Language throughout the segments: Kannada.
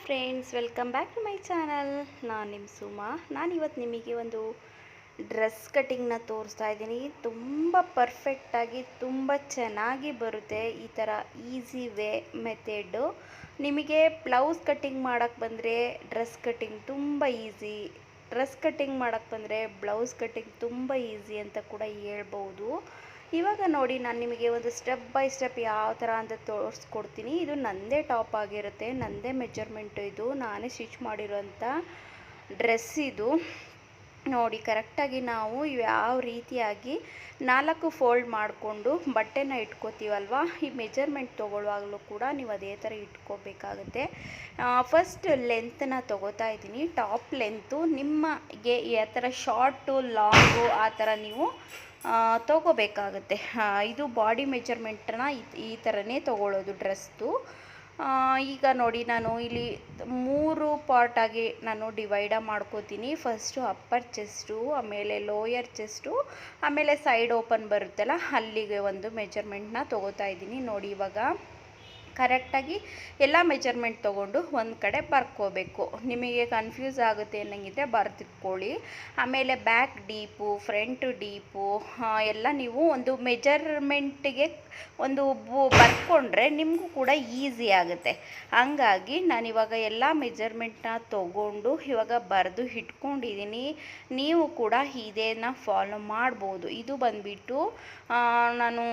Friends, welcome back to my channel. ನಾನು ನಿಮ್ಮ ಸುಮಾ. ನಾನಿವತ್ತು ನಿಮಗೆ ಒಂದು ಡ್ರೆಸ್ ಕಟ್ಟಿಂಗ್ನ ತೋರಿಸ್ತಾ ಇದ್ದೀನಿ. ತುಂಬ ಪರ್ಫೆಕ್ಟಾಗಿ ತುಂಬ ಚೆನ್ನಾಗಿ ಬರುತ್ತೆ. ಈ ಥರ ಈಸಿ ವೇ ಮೆಥೆಡು. ನಿಮಗೆ ಬ್ಲೌಸ್ ಕಟ್ಟಿಂಗ್ ಮಾಡೋಕ್ಕೆ ಬಂದರೆ ಡ್ರೆಸ್ ಕಟ್ಟಿಂಗ್ ತುಂಬ ಈಸಿ, ಡ್ರೆಸ್ ಕಟ್ಟಿಂಗ್ ಮಾಡೋಕ್ಕೆ ಬಂದರೆ ಬ್ಲೌಸ್ ಕಟ್ಟಿಂಗ್ ತುಂಬ ಈಸಿ ಅಂತ ಕೂಡ ಹೇಳ್ಬೋದು. ಇವಾಗ ನೋಡಿ, ನಾನು ನಿಮಗೆ ಒಂದು ಸ್ಟೆಪ್ ಬೈ ಸ್ಟೆಪ್ ಯಾವ ಥರ ಅಂತ ತೋರಿಸ್ಕೊಡ್ತೀನಿ. ಇದು ನನ್ನದೇ ಟಾಪ್ ಆಗಿರುತ್ತೆ, ನನ್ನದೇ ಮೆಜರ್ಮೆಂಟು. ಇದು ನಾನೇ ಸ್ಟಿಚ್ ಮಾಡಿರೋಂಥ ಡ್ರೆಸ್ ಇದು. ನೋಡಿ, ಕರೆಕ್ಟಾಗಿ ನಾವು ಯಾವ ರೀತಿಯಾಗಿ 4 ಫೋಲ್ಡ್ ಮಾಡಿಕೊಂಡು ಬಟ್ಟೆನ ಇಟ್ಕೋತೀವಲ್ವ, ಈ ಮೆಜರ್ಮೆಂಟ್ ತೊಗೊಳ್ಳುವಾಗಲೂ ಕೂಡ ನೀವು ಅದೇ ಥರ ಇಟ್ಕೋಬೇಕಾಗುತ್ತೆ. ಫಸ್ಟ್ ಲೆಂತನ್ನ ತೊಗೋತಾ ಇದ್ದೀನಿ. ಟಾಪ್ ಲೆಂತು ನಿಮಗೆ ಯಾವ ಥರ ಶಾರ್ಟು ಲಾಂಗು ಆ ಥರ ನೀವು ತೊಗೋಬೇಕಾಗುತ್ತೆ. ಇದು ಬಾಡಿ ಮೆಜರ್ಮೆಂಟನ್ನ ಈ ಥರನೇ ತೊಗೊಳ್ಳೋದು ಡ್ರೆಸ್ದು. ಈಗ ನೋಡಿ, ನಾನು ಇಲ್ಲಿ 3 ಪಾರ್ಟಾಗಿ ನಾನು ಡಿವೈಡ ಮಾಡ್ಕೋತೀನಿ. ಫಸ್ಟು ಅಪ್ಪರ್ ಚೆಸ್ಟು, ಆಮೇಲೆ ಲೋಯರ್ ಚೆಸ್ಟು, ಆಮೇಲೆ ಸೈಡ್ ಓಪನ್ ಬರುತ್ತಲ್ಲ ಅಲ್ಲಿಗೆ ಒಂದು ಮೆಜರ್ಮೆಂಟ್ನ ತೊಗೋತಾ ಇದ್ದೀನಿ. ನೋಡಿ, ಇವಾಗ ಕರೆಕ್ಟಾಗಿ ಎಲ್ಲ ಮೆಜರ್ಮೆಂಟ್ ತೊಗೊಂಡು ಒಂದು ಕಡೆ ಬರ್ಕೋಬೇಕು. ನಿಮಗೆ ಕನ್ಫ್ಯೂಸ್ ಆಗುತ್ತೆ ಅನ್ನಂಗಿದ್ರೆ ಬರ್ತಿಟ್ಕೊಳ್ಳಿ. ಆಮೇಲೆ ಬ್ಯಾಕ್ ಡೀಪು, ಫ್ರಂಟ್ ಡೀಪು ಎಲ್ಲ ನೀವು ಒಂದು ಮೆಜರ್ಮೆಂಟಿಗೆ ಒಂದು ಬರ್ಕೊಂಡ್ರೆ ನಿಮಗೂ ಕೂಡ ಈಸಿ ಆಗುತ್ತೆ. ಹಂಗಾಗಿ ನಾನಿವಾಗ ಎಲ್ಲ ಮೆಜರ್ಮೆಂಟ್ನ ತೊಗೊಂಡು ಇವಾಗ ಬರೆದು ಇಟ್ಕೊಂಡಿದ್ದೀನಿ. ನೀವು ಕೂಡ ಇದೇನ ಫಾಲೋ ಮಾಡ್ಬೋದು. ಇದು ಬಂದುಬಿಟ್ಟು ನಾನು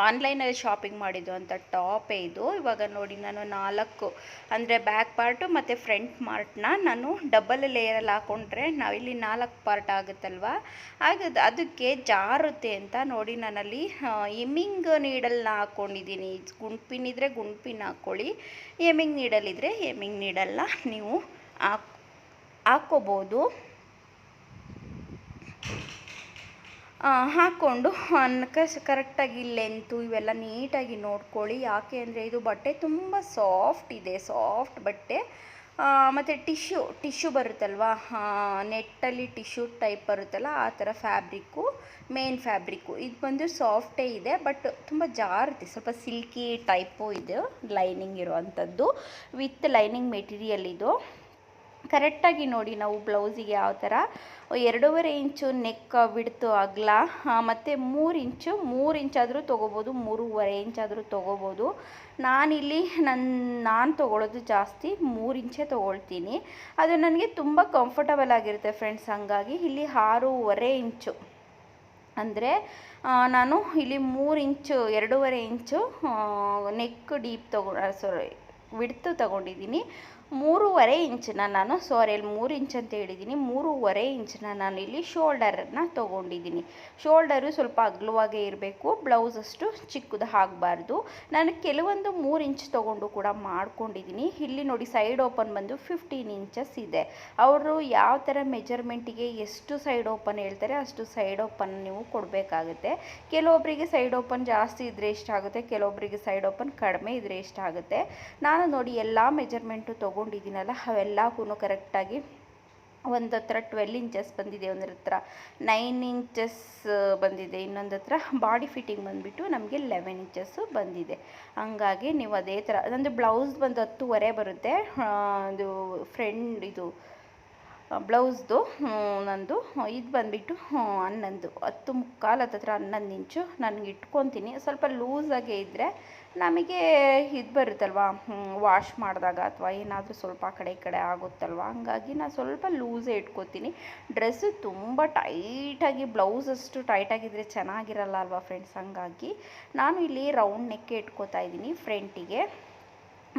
ಆನ್ಲೈನಲ್ಲಿ ಶಾಪಿಂಗ್ ಮಾಡಿದ್ದು ಅಂತ ಟಾಪೇ ಇದು. ಇವಾಗ ನೋಡಿ, ನಾನು 4 ಅಂದರೆ ಬ್ಯಾಕ್ ಪಾರ್ಟು ಮತ್ತು ಫ್ರಂಟ್ ಪಾರ್ಟ್ನ ನಾನು ಡಬಲ್ ಲೇಯರಲ್ಲಿ ಹಾಕ್ಕೊಂಡ್ರೆ ನಾವಿಲ್ಲಿ 4 ಪಾರ್ಟ್ ಆಗುತ್ತಲ್ವ, ಅದಕ್ಕೆ ಜಾರುತ್ತೆ ಅಂತ ನೋಡಿ ನಾನಲ್ಲಿ ಎಮ್ಮಿಂಗ್ ನೀಡಲ್ನ ಹಾಕ್ಕೊಂಡಿದ್ದೀನಿ. ಗುಂಡ್ಪಿನ್ ಇದ್ದರೆ ಗುಂಡ್ಪಿನ್ ಹಾಕ್ಕೊಳ್ಳಿ, ಎಮ್ಮಿಂಗ್ ನೀಡಲ್ ಇದ್ದರೆ ಎಮ್ಮಿಂಗ್ ನೀಡಲ್ನ ನೀವು ಹಾಕ್ಕೋಬೋದು. ಹಾಕ್ಕೊಂಡು ಕರೆಕ್ಟಾಗಿ ಲೆಂತು ಇವೆಲ್ಲ ನೀಟಾಗಿ ನೋಡ್ಕೊಳ್ಳಿ. ಯಾಕೆ ಅಂದರೆ ಇದು ಬಟ್ಟೆ ತುಂಬ ಸಾಫ್ಟ್ ಇದೆ, ಸಾಫ್ಟ್ ಬಟ್ಟೆ. ಮತ್ತು ಟಿಶ್ಯೂ ಬರುತ್ತಲ್ವ, ನೆಟ್ಟಲ್ಲಿ ಟಿಶ್ಯೂ ಟೈಪ್ ಬರುತ್ತಲ್ಲ ಆ ಥರ ಫ್ಯಾಬ್ರಿಕ್ಕು, ಮೇನ್ ಫ್ಯಾಬ್ರಿಕ್ಕು ಇದು ಬಂದು ಸಾಫ್ಟೇ ಇದೆ, ಬಟ್ ತುಂಬ ಜಾರುತ್ತೆ, ಸ್ವಲ್ಪ ಸಿಲ್ಕಿ ಟೈಪು ಇದೆ. ಲೈನಿಂಗ್ ಇರುವಂಥದ್ದು ವಿತ್ ಲೈನಿಂಗ್ ಮೆಟೀರಿಯಲ್ ಇದು. ಕರೆಕ್ಟಾಗಿ ನೋಡಿ, ನಾವು ಬ್ಲೌಸಿಗೆ ಯಾವ ಥರ 2.5 ಇಂಚು ನೆಕ್ ಬಿಡ್ತು ಅಗಲ, ಮತ್ತು 3 ಇಂಚಾದರೂ ತೊಗೋಬೋದು, 3.5 ಇಂಚಾದರೂ ತೊಗೋಬೋದು. ನಾನಿಲ್ಲಿ ನಾನು ತೊಗೊಳ್ಳೋದು ಜಾಸ್ತಿ 3 ಇಂಚೇ ತೊಗೊಳ್ತೀನಿ. ಅದು ನನಗೆ ತುಂಬ ಕಂಫರ್ಟಬಲ್ ಆಗಿರುತ್ತೆ ಫ್ರೆಂಡ್ಸ್. ಹಂಗಾಗಿ ಇಲ್ಲಿ 6.5 ಇಂಚು ಅಂದರೆ ನಾನು ಇಲ್ಲಿ 3 ಇಂಚು 2.5 ಇಂಚು ನೆಕ್ ಡೀಪ್ ವಿಡ್ತು ತೊಗೊಂಡಿದ್ದೀನಿ. 3.5 ಇಂಚನ್ನ ನಾನು ಅಲ್ಲಿ 3 ಇಂಚ್ ಅಂತ ಹೇಳಿದ್ದೀನಿ, 3.5 ಇಂಚನ್ನ ನಾನು ಇಲ್ಲಿ ಶೋಲ್ಡರನ್ನು ತೊಗೊಂಡಿದ್ದೀನಿ. ಶೋಲ್ಡರು ಸ್ವಲ್ಪ ಅಗಲವಾಗೇ ಇರಬೇಕು, ಬ್ಲೌಸ್ ಅಷ್ಟು ಚಿಕ್ಕದು ಆಗಬಾರ್ದು. ನಾನು ಕೆಲವೊಂದು 3 ಇಂಚ್ ತೊಗೊಂಡು ಕೂಡ ಮಾಡ್ಕೊಂಡಿದ್ದೀನಿ. ಇಲ್ಲಿ ನೋಡಿ, ಸೈಡ್ ಓಪನ್ ಬಂದು 15 ಇಂಚಸ್ ಇದೆ. ಅವರು ಯಾವ ಥರ ಮೆಜರ್ಮೆಂಟಿಗೆ ಎಷ್ಟು ಸೈಡ್ ಓಪನ್ ಹೇಳ್ತಾರೆ ಅಷ್ಟು ಸೈಡ್ ಓಪನ್ ನೀವು ಕೊಡಬೇಕಾಗುತ್ತೆ. ಕೆಲವೊಬ್ಬರಿಗೆ ಸೈಡ್ ಓಪನ್ ಜಾಸ್ತಿ ಇದ್ದರೆ ಎಷ್ಟಾಗುತ್ತೆ, ಕೆಲವೊಬ್ಬರಿಗೆ ಸೈಡ್ ಓಪನ್ ಕಡಿಮೆ ಇದ್ದರೆ ಎಷ್ಟಾಗುತ್ತೆ. ನಾನು ನೋಡಿ ಎಲ್ಲ ಮೆಜರ್ಮೆಂಟು ತೊಗೊಂಡಿದ್ದೀನಲ್ಲ ಅವೆಲ್ಲಕ್ಕೂ ಕರೆಕ್ಟಾಗಿ ಒಂದು ಹತ್ರ 12 ಇಂಚಸ್ ಬಂದಿದೆ, ಒಂದರ ಹತ್ರ 9 ಇಂಚಸ್ ಬಂದಿದೆ, ಇನ್ನೊಂದು ಹತ್ರ ಬಾಡಿ ಫಿಟ್ಟಿಂಗ್ ಬಂದುಬಿಟ್ಟು ನಮಗೆ 11 ಇಂಚಸ್ಸು ಬಂದಿದೆ. ಹಂಗಾಗಿ ನೀವು ಅದೇ ಥರ. ನಂದು ಬ್ಲೌಸ್ ಬಂದು 10.5 ಬರುತ್ತೆ. ಇದು ಇದು ಬ್ಲೌಸ್ದು ನಂದು ಇದು ಬಂದುಬಿಟ್ಟು 11, 10.25 ಹತ್ರ 11 ಇಂಚು ನನಗೆ ಇಟ್ಕೊತೀನಿ. ಸ್ವಲ್ಪ ಲೂಸಾಗೇ ಇದ್ದರೆ ನಮಗೆ ಇದು ಬರುತ್ತಲ್ವ, ವಾಶ್ ಮಾಡಿದಾಗ ಅಥವಾ ಏನಾದರೂ ಸ್ವಲ್ಪ ಆ ಕಡೆ ಈ ಕಡೆ ಆಗುತ್ತಲ್ವ, ಹಂಗಾಗಿ ನಾನು ಸ್ವಲ್ಪ ಲೂಸೇ ಇಟ್ಕೋತೀನಿ. ಡ್ರೆಸ್ಸು ತುಂಬ ಟೈಟಾಗಿ, ಬ್ಲೌಸ್ ಅಷ್ಟು ಟೈಟಾಗಿದ್ದರೆ ಚೆನ್ನಾಗಿರಲ್ಲ ಅಲ್ವಾ ಫ್ರೆಂಡ್ಸ್. ಹಂಗಾಗಿ ನಾನು ಇಲ್ಲಿ ರೌಂಡ್ ನೆಕ್ಕೆ ಇಟ್ಕೋತಾ ಇದ್ದೀನಿ ಫ್ರಂಟಿಗೆ,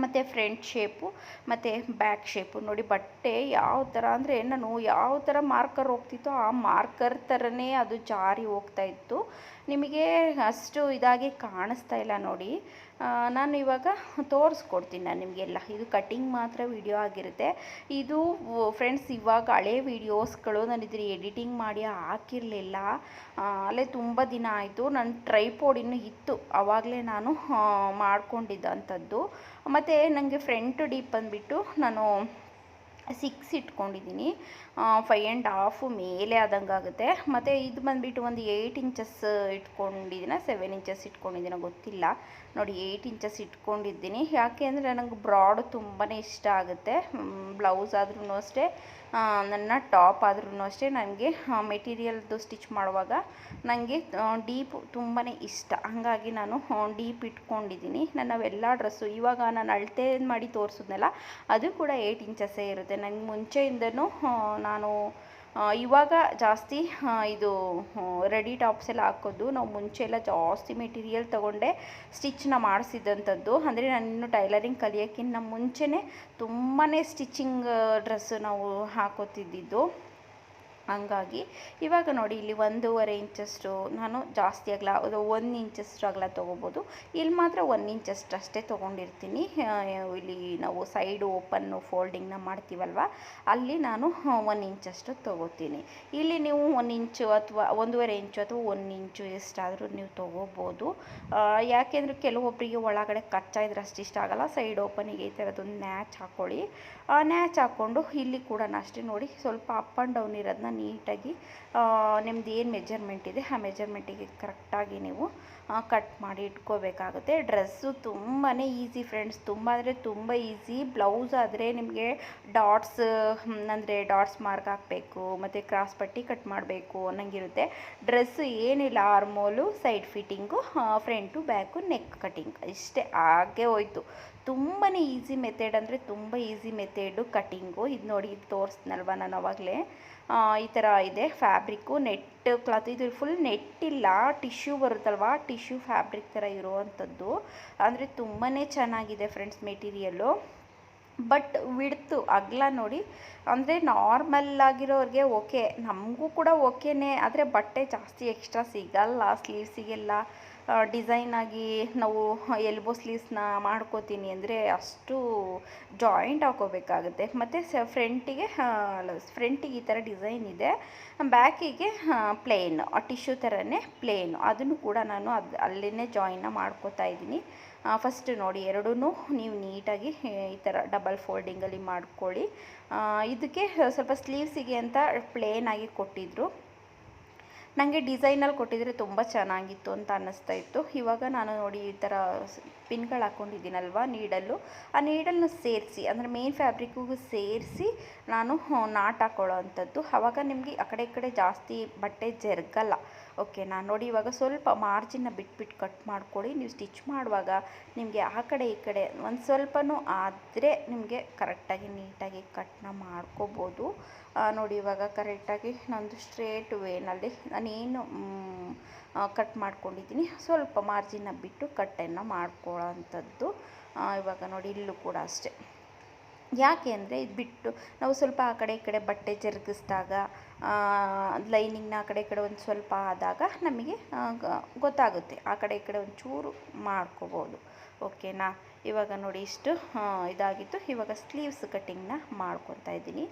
ಮತ್ತು ಫ್ರಂಟ್ ಶೇಪು ಮತ್ತು ಬ್ಯಾಕ್ ಶೇಪು. ನೋಡಿ, ಬಟ್ಟೆ ಯಾವ ಥರ ಅಂದರೆ ನಾನು ಯಾವ ಥರ ಮಾರ್ಕರ್ ಹೋಗ್ತಿತ್ತೋ ಆ ಮಾರ್ಕರ್ ಥರನೇ ಅದು ಜಾರಿ ಹೋಗ್ತಾಯಿತ್ತು. ನಿಮಗೆ ಅಷ್ಟು ಇದಾಗಿ ಕಾಣಿಸ್ತಾ ಇಲ್ಲ ನೋಡಿ. ನಾನು ಇವಾಗ ತೋರಿಸ್ಕೊಡ್ತೀನಿ ನಾನು ನಿಮಗೆಲ್ಲ. ಇದು ಕಟ್ಟಿಂಗ್ ಮಾತ್ರ ವಿಡಿಯೋ ಆಗಿರುತ್ತೆ ಇದು ಫ್ರೆಂಡ್ಸ್. ಇವಾಗ ಹಳೆ ವೀಡಿಯೋಸ್ಗಳು ನಾನು ಇದ್ರ ಎಡಿಟಿಂಗ್ ಮಾಡಿ ಹಾಕಿರಲಿಲ್ಲ, ಅಲ್ಲೇ ತುಂಬ ದಿನ ಆಯಿತು. ನನ್ನ ಟ್ರೈಪೋಡ್ ಇನ್ನೂ ಇತ್ತು, ಆವಾಗಲೇ ನಾನು ಮಾಡ್ಕೊಂಡಿದ್ದಂಥದ್ದು. ಮತ್ತು ನನಗೆ ಫ್ರಂಟ್ ಡೀಪ್ ಬಂದುಬಿಟ್ಟು ನಾನು 6 ಇಟ್ಕೊಂಡಿದ್ದೀನಿ. 5.5 ಮೇಲೆ ಆದಂಗೆ ಆಗುತ್ತೆ. ಮತ್ತು ಇದು ಬಂದುಬಿಟ್ಟು ಒಂದು 8 ಇಂಚಸ್ ಇಟ್ಕೊಂಡಿದ್ದೀನ 7 ಇಂಚಸ್ ಇಟ್ಕೊಂಡಿದ್ದೀನೋ ಗೊತ್ತಿಲ್ಲ. ನೋಡಿ 8 ಇಂಚಸ್ ಇಟ್ಕೊಂಡಿದ್ದೀನಿ. ಯಾಕೆ ಅಂದರೆ ನನಗೆ ಬ್ರಾಡ್ ತುಂಬಾ ಇಷ್ಟ ಆಗುತ್ತೆ. ಬ್ಲೌಸ್ ಆದ್ರೂ ಅಷ್ಟೇ, ನನ್ನ ಟಾಪ್ ಆದ್ರೂ ಅಷ್ಟೇ, ನನಗೆ ಮೆಟೀರಿಯಲ್ದು ಸ್ಟಿಚ್ ಮಾಡುವಾಗ ನನಗೆ ಡೀಪ್ ತುಂಬಾ ಇಷ್ಟ. ಹಾಗಾಗಿ ನಾನು ಡೀಪ್ ಇಟ್ಕೊಂಡಿದ್ದೀನಿ. ನನ್ನವೆಲ್ಲ ಡ್ರೆಸ್ಸು ಇವಾಗ ನಾನು ಅಳತೆ ಮಾಡಿ ತೋರಿಸಿದ್ನಲ್ಲ, ಅದು ಕೂಡ 8 ಇಂಚಸ್ಸೇ ಇರುತ್ತೆ. ನನಗೆ ಮುಂಚೆಯಿಂದನೂ ನಾನು ಇವಾಗ ಜಾಸ್ತಿ ಇದು ರೆಡಿ ಟಾಪ್ಸ್ ಎಲ್ಲ ಹಾಕೋದು. ನಾವು ಮುಂಚೆ ಎಲ್ಲ ಜಾಸ್ತಿ ಮೆಟೀರಿಯಲ್ ತೊಗೊಂಡೆ ಸ್ಟಿಚ್ನ ಮಾಡಿಸಿದಂಥದ್ದು. ಅಂದರೆ ನಾನು ಟೈಲರಿಂಗ್ ಕಲಿಯೋಕ್ಕಿಂತ ಮುಂಚೆನೇ ತುಂಬಾ ಸ್ಟಿಚಿಂಗ್ ಡ್ರೆಸ್ಸು ನಾವು ಹಾಕೋತಿದ್ದಿದ್ದು. ಹಂಗಾಗಿ ಇವಾಗ ನೋಡಿ ಇಲ್ಲಿ 1.5 ಇಂಚಷ್ಟು ನಾನು ಜಾಸ್ತಿ ಅಗಲ 1 ಇಂಚಷ್ಟು ಅಗಲ ತೊಗೋಬೋದು. ಇಲ್ಲಿ ಮಾತ್ರ 1 ಇಂಚಷ್ಟು ಅಷ್ಟೇ ತೊಗೊಂಡಿರ್ತೀನಿ. ಇಲ್ಲಿ ನಾವು ಸೈಡ್ ಓಪನ್ನು ಫೋಲ್ಡಿಂಗ್ನ ಮಾಡ್ತೀವಲ್ವ, ಅಲ್ಲಿ ನಾನು 1 ಇಂಚಷ್ಟು ತೊಗೋತೀನಿ. ಇಲ್ಲಿ ನೀವು 1 ಇಂಚು ಅಥವಾ 1.5 ಇಂಚು ಅಥವಾ 1 ಇಂಚು ಎಷ್ಟಾದರೂ ನೀವು ತೊಗೋಬೋದು. ಯಾಕೆಂದರೆ ಕೆಲವೊಬ್ಬರಿಗೆ ಒಳಗಡೆ ಕಚ್ಚಾ ಇದ್ರೆ ಅಷ್ಟು ಇಷ್ಟ ಆಗೋಲ್ಲ. ಸೈಡ್ ಓಪನಿಗೆ ಈ ಥರದೊಂದು ನ್ಯಾಚ್ ಹಾಕ್ಕೊಳ್ಳಿ. ನ್ಯಾಚ್ ಹಾಕ್ಕೊಂಡು ಇಲ್ಲಿ ಕೂಡ ಅಷ್ಟೇ ನೋಡಿ ಸ್ವಲ್ಪ ಅಪ್ ಆ್ಯಂಡ್ ಡೌನ್ ಇರೋದನ್ನ ನೀಟಾಗಿ ನಿಮ್ದು ಏನು ಮೆಜರ್ಮೆಂಟ್ ಇದೆ ಆ ಮೆಜರ್ಮೆಂಟಿಗೆ ಕರೆಕ್ಟಾಗಿ ನೀವು ಕಟ್ ಮಾಡಿ ಇಟ್ಕೋಬೇಕಾಗುತ್ತೆ. ಡ್ರೆಸ್ಸು ತುಂಬಾ ಈಸಿ ಫ್ರೆಂಡ್ಸ್, ತುಂಬ ಅಂದರೆ ತುಂಬ ಈಸಿ. ಬ್ಲೌಸ್ ಆದರೆ ನಿಮಗೆ ಡಾಟ್ಸ್ ಅಂದರೆ ಡಾಟ್ಸ್ ಮಾರ್ಕ್ ಹಾಕಬೇಕು, ಮತ್ತು ಕ್ರಾಸ್ ಪಟ್ಟಿ ಕಟ್ ಮಾಡಬೇಕು ಅನ್ನಂಗಿರುತ್ತೆ. ಡ್ರೆಸ್ಸು ಏನಿಲ್ಲ, ಆರ್ಮೋಲು, side fitting, front back, neck cutting, ಇಷ್ಟೇ ಆಗೇ ಹೋಯ್ತು. ತುಂಬಾ ಈಸಿ ಮೆಥಡ್ ಅಂದರೆ ತುಂಬ ಈಸಿ ಮೆಥಡು ಕಟ್ಟಿಂಗು. ಇದು ನೋಡಿ, ಇದು ತೋರಿಸ್ನಲ್ವ ನಾನು ಆವಾಗಲೇ, ಈ ಥರ ಇದೆ ಫ್ಯಾಬ್ರಿಕ್ಕು. ನೆಟ್ ಕ್ಲಾತ್, ಇದು ಫುಲ್ ನೆಟ್ ಇಲ್ಲ, ಟಿಶ್ಯೂ ಬರುತ್ತಲ್ವ, ಟಿಶ್ಯೂ ಫ್ಯಾಬ್ರಿಕ್ ಥರ ಇರುವಂಥದ್ದು. ಅಂದರೆ ತುಂಬಾ ಚೆನ್ನಾಗಿದೆ ಫ್ರೆಂಡ್ಸ್ ಮೆಟೀರಿಯಲ್ಲು. ಬಟ್ ವಿಡ್ತು ಅಗಲ ನೋಡಿ, ಅಂದರೆ ನಾರ್ಮಲ್ ಆಗಿರೋರಿಗೆ ಓಕೆ, ನಮಗೂ ಕೂಡ ಓಕೆನೇ. ಆದರೆ ಬಟ್ಟೆ ಜಾಸ್ತಿ ಎಕ್ಸ್ಟ್ರಾ ಸಿಗಲ್ಲ. ಸ್ಲೀವ್ಸಿಗೆಲ್ಲ ಡಿಸೈನಾಗಿ ನಾವು ಎಲ್ಬೋ ಸ್ಲೀವ್ಸ್ನ ಮಾಡ್ಕೋತೀನಿ ಅಂದರೆ ಅಷ್ಟು ಜಾಯಿಂಟ್ ಹಾಕೋಬೇಕಾಗುತ್ತೆ. ಮತ್ತು ಫ್ರಂಟಿಗೆ ಈ ಥರ ಡಿಸೈನ್ ಇದೆ, ಬ್ಯಾಕಿಗೆ ಪ್ಲೇನ್ ಟಿಶ್ಯೂ ಥರನೇ ಪ್ಲೇನು. ಅದನ್ನು ಕೂಡ ನಾನು ಅಲ್ಲೇ ಜಾಯಿನ್ನ ಮಾಡ್ಕೋತಾ ಇದ್ದೀನಿ. ಫಸ್ಟ್ ನೋಡಿ, ಎರಡೂ ನೀವು ನೀಟಾಗಿ ಈ ಥರ ಡಬಲ್ ಫೋಲ್ಡಿಂಗಲ್ಲಿ ಮಾಡ್ಕೊಳ್ಳಿ. ಇದಕ್ಕೆ ಸ್ವಲ್ಪ ಸ್ಲೀವ್ಸಿಗೆ ಅಂತ ಪ್ಲೇನಾಗಿ ಕೊಟ್ಟಿದ್ದರು. ನನಗೆ ಡಿಸೈನಲ್ಲಿ ಕೊಟ್ಟಿದ್ರೆ ತುಂಬ ಚೆನ್ನಾಗಿತ್ತು ಅಂತ ಅನ್ನಿಸ್ತಾ ಇತ್ತು. ಇವಾಗ ನಾನು ನೋಡಿ ಈ ಥರ ಪಿನ್ಗಳು ಹಾಕ್ಕೊಂಡಿದ್ದೀನಲ್ವ ನೀಡಲ್ಲು, ಆ ನೀಡಲ್ನ ಸೇರಿಸಿ, ಅಂದರೆ ಮೇನ್ ಫ್ಯಾಬ್ರಿಕ್ಕಿಗೂ ಸೇರಿಸಿ ನಾನು ನಾಟ್ ಹಾಕೊಳ್ಳೋ ಅಂಥದ್ದು. ಆವಾಗ ನಿಮಗೆ ಆ ಕಡೆ ಈ ಕಡೆ ಜಾಸ್ತಿ ಬಟ್ಟೆ ಜರುಗಲ್ಲ. ಓಕೆ, ನಾನು ನೋಡಿ ಇವಾಗ ಸ್ವಲ್ಪ ಮಾರ್ಜಿನ್ನ ಬಿಟ್ಬಿಟ್ಟು ಕಟ್ ಮಾಡ್ಕೊಳ್ಳಿ. ನೀವು ಸ್ಟಿಚ್ ಮಾಡುವಾಗ ನಿಮಗೆ ಆ ಕಡೆ ಈ ಕಡೆ ಒಂದು ಸ್ವಲ್ಪನೂ ಆದರೆ ನಿಮಗೆ ಕರೆಕ್ಟಾಗಿ ನೀಟಾಗಿ ಕಟ್ನ ಮಾಡ್ಕೋಬೋದು. ನೋಡಿ ಇವಾಗ ಕರೆಕ್ಟಾಗಿ ನಂದು ಸ್ಟ್ರೇಟ್ ವೇನಲ್ಲಿ ನಾನೇನು ಕಟ್ ಮಾಡ್ಕೊಂಡಿದ್ದೀನಿ, ಸ್ವಲ್ಪ ಮಾರ್ಜಿನ್ನ ಬಿಟ್ಟು ಕಟ್ಟನ್ನು ಮಾಡ್ಕೊಳ್ಳೋ ಅಂಥದ್ದು. ಇವಾಗ ನೋಡಿ ಇಲ್ಲೂ ಕೂಡ ಅಷ್ಟೇ. ಯಾಕೆ ಅಂದರೆ ಇದು ಬಿಟ್ಟು ನಾವು ಸ್ವಲ್ಪ ಆ ಕಡೆ ಈ ಕಡೆ ಬಟ್ಟೆ ಜರುಗಿಸಿದಾಗ, ಲೈನಿಂಗ್ನ ಆ ಕಡೆ ಈ ಕಡೆ ಒಂದು ಸ್ವಲ್ಪ ಆದಾಗ ನಮಗೆ ಗೊತ್ತಾಗುತ್ತೆ. ಆ ಕಡೆ ಈ ಕಡೆ ಒಂಚೂರು ಮಾಡ್ಕೋಬೋದು. ಓಕೆನಾ? ಇವಾಗ ನೋಡಿ ಇಷ್ಟು ಇದಾಗಿತ್ತು. ಇವಾಗ ಸ್ಲೀವ್ಸ್ ಕಟ್ಟಿಂಗ್ನ ಮಾಡ್ಕೊತಾ ಇದ್ದೀನಿ.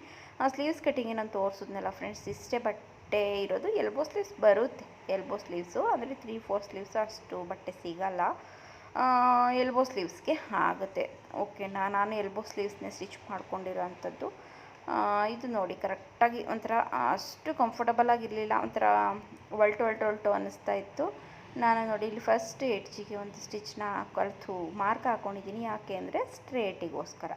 ಸ್ಲೀವ್ಸ್ ಕಟ್ಟಿಂಗ್ ನಾನು ತೋರಿಸಿದ್ನಲ್ಲ ಫ್ರೆಂಡ್ಸ್, ಇಷ್ಟೇ ಬಟ್ಟೆ ಇರೋದು. ಎಲ್ಬೋ ಸ್ಲೀವ್ಸ್ ಬರುತ್ತೆ, ಎಲ್ಬೋ ಸ್ಲೀವ್ಸು ಅಂದರೆ 3-4 ಸ್ಲೀವ್ಸು ಅಷ್ಟು ಬಟ್ಟೆ ಸಿಗಲ್ಲ. ಎಲ್ಬೋ ಸ್ಲೀವ್ಸ್ಗೆ ಆಗುತ್ತೆ. ಓಕೆನಾ? ನಾನು ಎಲ್ಬೋ ಸ್ಲೀವ್ಸ್ನೇ ಸ್ಟಿಚ್ ಮಾಡ್ಕೊಂಡಿರೋ ಅಂಥದ್ದು. ಇದು ನೋಡಿ ಕರೆಕ್ಟಾಗಿ ಒಂಥರ ಅಷ್ಟು ಕಂಫರ್ಟಬಲ್ ಆಗಿರಲಿಲ್ಲ, ಒಂಥರ ಒಲ್ಟು ಅನ್ನಿಸ್ತಾ ಇತ್ತು. ನಾನು ನೋಡಿ ಇಲ್ಲಿ ಫಸ್ಟ್ ಎಡ್ಜಿಗೆ ಒಂದು ಸ್ಟಿಚ್ನ ಕಲಿತು ಮಾರ್ಕ್ ಹಾಕ್ಕೊಂಡಿದ್ದೀನಿ. ಯಾಕೆ ಅಂದರೆ ಸ್ಟ್ರೇಟಿಗೋಸ್ಕರ.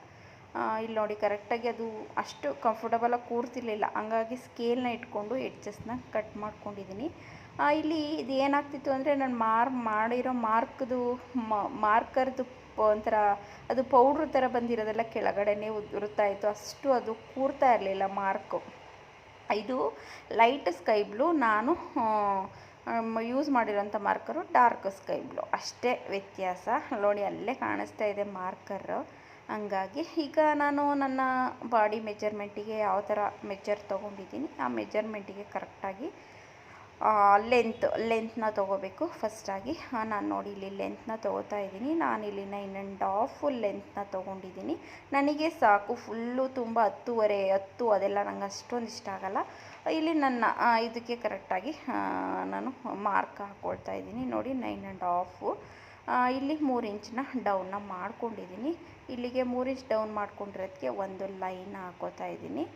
ಇಲ್ಲಿ ನೋಡಿ ಕರೆಕ್ಟಾಗಿ ಅದು ಅಷ್ಟು ಕಂಫರ್ಟಬಲಾಗಿ ಕೂರ್ತಿರ್ಲಿಲ್ಲ, ಹಂಗಾಗಿ ಸ್ಕೇಲ್ನ ಇಟ್ಕೊಂಡು ಎಡ್ಜಸ್ನ ಕಟ್ ಮಾಡ್ಕೊಂಡಿದ್ದೀನಿ. ಇಲ್ಲಿ ಇದು ಏನಾಗ್ತಿತ್ತು ಅಂದರೆ ನಾನು ಮಾಡಿರೋ ಮಾರ್ಕರ್ದು ಒಂಥರ ಅದು ಪೌಡ್ರ್ ಥರ ಬಂದಿರೋದೆಲ್ಲ ಕೆಳಗಡೆನೇ ಉದುರುತ್ತಾ ಇತ್ತು, ಅಷ್ಟು ಅದು ಕೂರ್ತಾ ಇರಲಿಲ್ಲ ಮಾರ್ಕು. ಇದು ಲೈಟ್ ಸ್ಕೈ ಬ್ಲೂ, ನಾನು ಯೂಸ್ ಮಾಡಿರೋಂಥ ಮಾರ್ಕರು ಡಾರ್ಕ್ ಸ್ಕೈ ಬ್ಲೂ, ಅಷ್ಟೇ ವ್ಯತ್ಯಾಸ. ನೋಡಿ ಅಲ್ಲೇ ಕಾಣಿಸ್ತಾ ಇದೆ ಮಾರ್ಕರು. ಹಂಗಾಗಿ ಈಗ ನಾನು ನನ್ನ ಬಾಡಿ ಮೆಜರ್ಮೆಂಟಿಗೆ ಯಾವ ಥರ ಮೆಜರ್ ತೊಗೊಂಡಿದ್ದೀನಿ ಆ ಮೆಜರ್ಮೆಂಟಿಗೆ ಕರೆಕ್ಟಾಗಿ ಲೆಂತ್ನ ತೊಗೋಬೇಕು. ಫಸ್ಟಾಗಿ ನಾನು ನೋಡಿ ಇಲ್ಲಿ ಲೆಂತ್ನ ತೊಗೋತಾ ಇದ್ದೀನಿ. ನಾನಿಲ್ಲಿ 9.5 ಲೆಂತ್ನ ತೊಗೊಂಡಿದ್ದೀನಿ. ನನಗೆ ಸಾಕು. ಫುಲ್ಲು ತುಂಬ 10 ಅದೆಲ್ಲ ನಂಗೆ ಅಷ್ಟೊಂದು ಇಷ್ಟ ಆಗೋಲ್ಲ. ಇಲ್ಲಿ ನನ್ನ ಇದಕ್ಕೆ ಕರೆಕ್ಟಾಗಿ ನಾನು ಮಾರ್ಕ್ ಹಾಕ್ಕೊಳ್ತಾ ಇದ್ದೀನಿ. ನೋಡಿ 9.5 ಇಲ್ಲಿ 3 ಇಂಚನ್ನ ಡೌನ್ನ ಮಾಡ್ಕೊಂಡಿದ್ದೀನಿ. ಇಲ್ಲಿಗೆ 3 ಇಂಚ್ ಡೌನ್ ಮಾಡ್ಕೊಂಡಿರೋದಕ್ಕೆ ಒಂದು ಲೈನ್ ಹಾಕೋತಾ ಇದ್ದೀನಿ.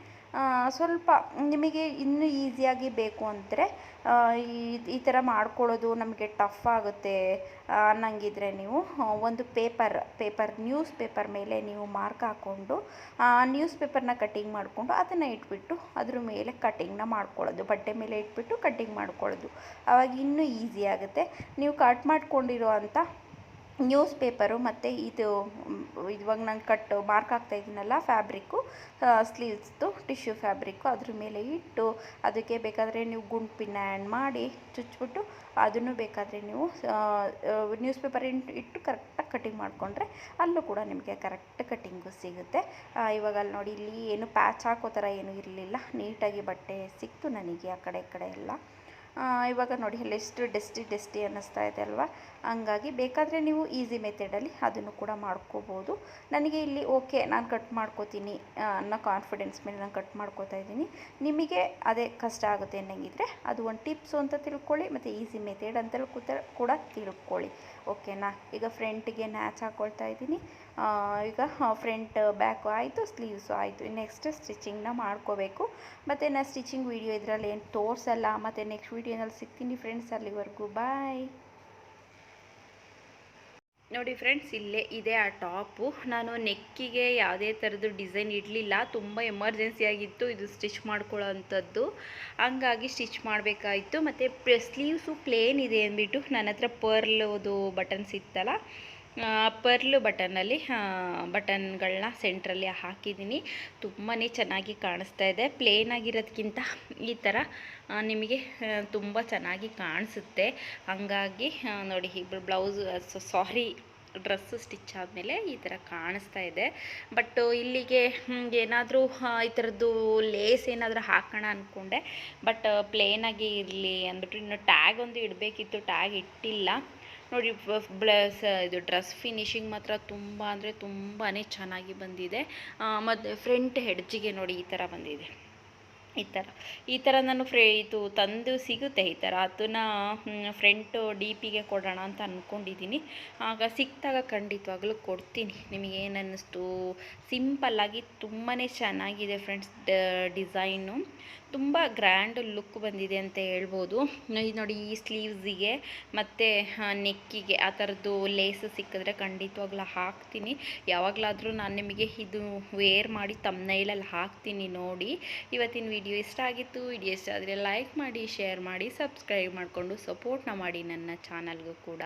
ಸ್ವಲ್ಪ ನಿಮಗೆ ಇನ್ನೂ ಈಸಿಯಾಗಿ ಬೇಕು ಅಂದರೆ ಈ ಥರ ಮಾಡ್ಕೊಳ್ಳೋದು ನಮಗೆ ಟಫ್ ಆಗುತ್ತೆ ಅನ್ನಂಗಿದ್ರೆ ನೀವು ಒಂದು ನ್ಯೂಸ್ ಪೇಪರ್ ಮೇಲೆ ನೀವು ಮಾರ್ಕ್ ಹಾಕ್ಕೊಂಡು ನ್ಯೂಸ್ ಪೇಪರ್ನ ಕಟ್ಟಿಂಗ್ ಮಾಡಿಕೊಂಡು ಅದನ್ನು ಇಟ್ಬಿಟ್ಟು ಅದ್ರ ಮೇಲೆ ಕಟ್ಟಿಂಗ್ನ ಮಾಡ್ಕೊಳ್ಳೋದು, ಬಟ್ಟೆ ಮೇಲೆ ಇಟ್ಬಿಟ್ಟು ಕಟ್ಟಿಂಗ್ ಮಾಡ್ಕೊಳ್ಳೋದು. ಆವಾಗ ಇನ್ನೂ ಈಸಿ ಆಗುತ್ತೆ. ನೀವು ಕಟ್ ಮಾಡ್ಕೊಂಡಿರೋ ಅಂಥ ನ್ಯೂಸ್ ಪೇಪರು ಮತ್ತು ಇವಾಗ ನಾನು ಮಾರ್ಕ್ ಹಾಕ್ತಾ ಇದ್ದೀನಲ್ಲ ಫ್ಯಾಬ್ರಿಕ್ಕು, ಸ್ಲೀವ್ಸ್ದು ಟಿಶ್ಯೂ ಫ್ಯಾಬ್ರಿಕ್ಕು ಅದ್ರ ಮೇಲೆ ಇಟ್ಟು ಅದಕ್ಕೆ ಬೇಕಾದರೆ ನೀವು ಗುಂಡು ಪಿನ್ ಆ್ಯಡ್ ಮಾಡಿ ಚುಚ್ಚಿಬಿಟ್ಟು ಅದನ್ನು ಬೇಕಾದರೆ ನೀವು ನ್ಯೂಸ್ ಪೇಪರ್ ಇಟ್ಟು ಕರೆಕ್ಟಾಗಿ ಕಟ್ಟಿಂಗ್ ಮಾಡಿಕೊಂಡ್ರೆ ಅಲ್ಲೂ ಕೂಡ ನಿಮಗೆ ಕರೆಕ್ಟ್ ಕಟ್ಟಿಂಗು ಸಿಗುತ್ತೆ. ಇವಾಗ ಅಲ್ಲಿ ನೋಡಿ, ಇಲ್ಲಿ ಏನು ಪ್ಯಾಚ್ ಹಾಕೋ ಥರ ಏನೂ ಇರಲಿಲ್ಲ, ನೀಟಾಗಿ ಬಟ್ಟೆ ಸಿಕ್ತು ನನಗೆ ಆ ಕಡೆ ಈ ಕಡೆ ಎಲ್ಲ. ಇವಾಗ ನೋಡಿ ಅಲ್ಲಿ ಎಷ್ಟು ಡಸ್ಟಿ ಅನ್ನಿಸ್ತಾ ಇದೆ ಅಲ್ವಾ. ಹಂಗಾಗಿ ಬೇಕಾದರೆ ನೀವು ಈಸಿ ಮೆಥಡಲ್ಲಿ ಅದನ್ನು ಕೂಡ ಮಾಡ್ಕೋಬೋದು. ನನಗೆ ಇಲ್ಲಿ ಓಕೆ ನಾನು ಕಟ್ ಮಾಡ್ಕೋತೀನಿ ಅನ್ನೋ ಕಾನ್ಫಿಡೆನ್ಸ್ ಮೇಲೆ ನಾನು ಕಟ್ ಮಾಡ್ಕೋತಾ ಇದ್ದೀನಿ. ನಿಮಗೆ ಅದೇ ಕಷ್ಟ ಆಗುತ್ತೆ ಅನ್ನಂಗಿದ್ರೆ ಅದು ಒಂದು ಟಿಪ್ಸು ಅಂತ ತಿಳ್ಕೊಳ್ಳಿ, ಮತ್ತು ಈಸಿ ಮೆಥಡ್ ಅಂತಲೂ ಕೂಡ ತಿಳ್ಕೊಳ್ಳಿ. ಓಕೆನಾ. ಈಗ ಫ್ರಂಟಿಗೆ ನ್ಯಾಚ್ ಹಾಕ್ಕೊಳ್ತಾ ಇದ್ದೀನಿ. ಈಗ ಫ್ರಂಟ್ ಬ್ಯಾಕು ಆಯಿತು, ಸ್ಲೀವ್ಸು ಆಯಿತು. ನೆಕ್ಸ್ಟ್ ಸ್ಟಿಚಿಂಗ್ನ ಮಾಡ್ಕೋಬೇಕು. ಮತ್ತು ನಾನು ಸ್ಟಿಚಿಂಗ್ ವೀಡಿಯೋ ಇದರಲ್ಲಿ ಏನು ತೋರಿಸಲ್ಲ. ಮತ್ತು ನೆಕ್ಸ್ಟ್ ವೀಡಿಯೋನಲ್ಲಿ ಸಿಗ್ತೀನಿ ಫ್ರೆಂಡ್ಸ್. ಅಲ್ಲಿವರೆಗೂ ಬಾಯ್. ನೋಡಿ ಫ್ರೆಂಡ್ಸ್, ಇಲ್ಲೇ ಇದೆ ಆ ಟಾಪು. ನಾನು ನೆಕ್ಕಿಗೆ ಯಾವುದೇ ಥರದ್ದು ಡಿಸೈನ್ ಇಡಲಿಲ್ಲ, ತುಂಬ ಎಮರ್ಜೆನ್ಸಿ ಆಗಿತ್ತು ಇದು ಸ್ಟಿಚ್ ಮಾಡ್ಕೊಳ್ಳೋ ಅಂಥದ್ದು. ಹಂಗಾಗಿ ಸ್ಟಿಚ್ ಮಾಡಬೇಕಾಯಿತು. ಮತ್ತು ಸ್ಲೀವ್ಸು ಪ್ಲೇನ್ ಇದೆ ಅಂದ್ಬಿಟ್ಟು ನನ್ನ ಹತ್ರ ಪರ್ಲದು ಬಟನ್ಸ್ ಇತ್ತಲ್ಲ, ಪರ್ಲು ಬಟನ್ನಲ್ಲಿ ಬಟನ್ಗಳನ್ನ ಸೆಂಟ್ರಲ್ಲಿ ಹಾಕಿದ್ದೀನಿ. ತುಂಬಾ ಚೆನ್ನಾಗಿ ಕಾಣಿಸ್ತಾ ಇದೆ. ಪ್ಲೇನ್ ಆಗಿರೋದಕ್ಕಿಂತ ಈ ಥರ ನಿಮಗೆ ತುಂಬ ಚೆನ್ನಾಗಿ ಕಾಣಿಸುತ್ತೆ. ಹಂಗಾಗಿ ನೋಡಿ, ಬ್ಲೌಸ್ ಡ್ರೆಸ್ಸು ಸ್ಟಿಚ್ ಆದಮೇಲೆ ಈ ಥರ ಕಾಣಿಸ್ತಾ ಇದೆ. ಬಟ್ ಇಲ್ಲಿಗೆ ಏನಾದರೂ ಈ ಥರದ್ದು ಲೇಸ್ ಏನಾದರೂ ಹಾಕೋಣ ಅಂದ್ಕೊಂಡೆ. ಬಟ್ ಪ್ಲೇನಾಗಿ ಇರಲಿ ಅಂದ್ಬಿಟ್ಟು ಇನ್ನು ಟ್ಯಾಗ್ ಒಂದು ಇಡಬೇಕಿತ್ತು, ಟ್ಯಾಗ್ ಇಟ್ಟಿಲ್ಲ. ನೋಡಿ, ಇದು ಡ್ರೆಸ್ ಫಿನಿಶಿಂಗ್ ಮಾತ್ರ ತುಂಬ ಅಂದರೆ ತುಂಬಾ ಚೆನ್ನಾಗಿ ಬಂದಿದೆ. ಮತ್ತು ಫ್ರಂಟ್ ಹೆಡ್ಜಿಗೆ ನೋಡಿ ಈ ಥರ ಬಂದಿದೆ. ಈ ಥರ ನಾನು ಇದು ತಂದು ಸಿಗುತ್ತೆ ಈ ಥರ, ಅದನ್ನು ಫ್ರಂಟು ಡಿಪಿಗೆ ಕೊಡೋಣ ಅಂತ ಅಂದ್ಕೊಂಡಿದ್ದೀನಿ. ಆಗ ಸಿಕ್ಕಿದಾಗ ಖಂಡಿತವಾಗ್ಲೂ ಕೊಡ್ತೀನಿ. ನಿಮಗೇನು ಅನ್ನಿಸ್ತು? ಸಿಂಪಲ್ಲಾಗಿ ತುಂಬಾ ಚೆನ್ನಾಗಿದೆ ಫ್ರೆಂಡ್ಸ್. ಡಿಸೈನು ತುಂಬ ಗ್ರ್ಯಾಂಡ್ ಲುಕ್ ಬಂದಿದೆ ಅಂತ ಹೇಳ್ಬೋದು. ನೋಡಿ, ಈ ಸ್ಲೀವ್ಸಿಗೆ ಮತ್ತು ನೆಕ್ಕಿಗೆ ಆ ಥರದ್ದು ಲೇಸ್ ಸಿಕ್ಕಿದ್ರೆ ಖಂಡಿತವಾಗ್ಲೂ ಹಾಕ್ತೀನಿ. ಯಾವಾಗಲಾದರೂ ನಾನು ನಿಮಗೆ ಇದು ವೇರ್ ಮಾಡಿ ತಮ್ನೈಲಲ್ಲಿ ಹಾಕ್ತೀನಿ ನೋಡಿ. ಇವತ್ತಿನ ವಿಡಿಯೋ ಇಷ್ಟ ಆಗಿತ್ತು. ವಿಡಿಯೋ ಇಷ್ಟ ಆದರೆ ಲೈಕ್ ಮಾಡಿ, ಶೇರ್ ಮಾಡಿ, ಸಬ್ಸ್ಕ್ರೈಬ್ ಮಾಡಿಕೊಂಡು ಸಪೋರ್ಟ್ನ ಮಾಡಿ ನನ್ನ ಚಾನಲ್ಗೂ ಕೂಡ.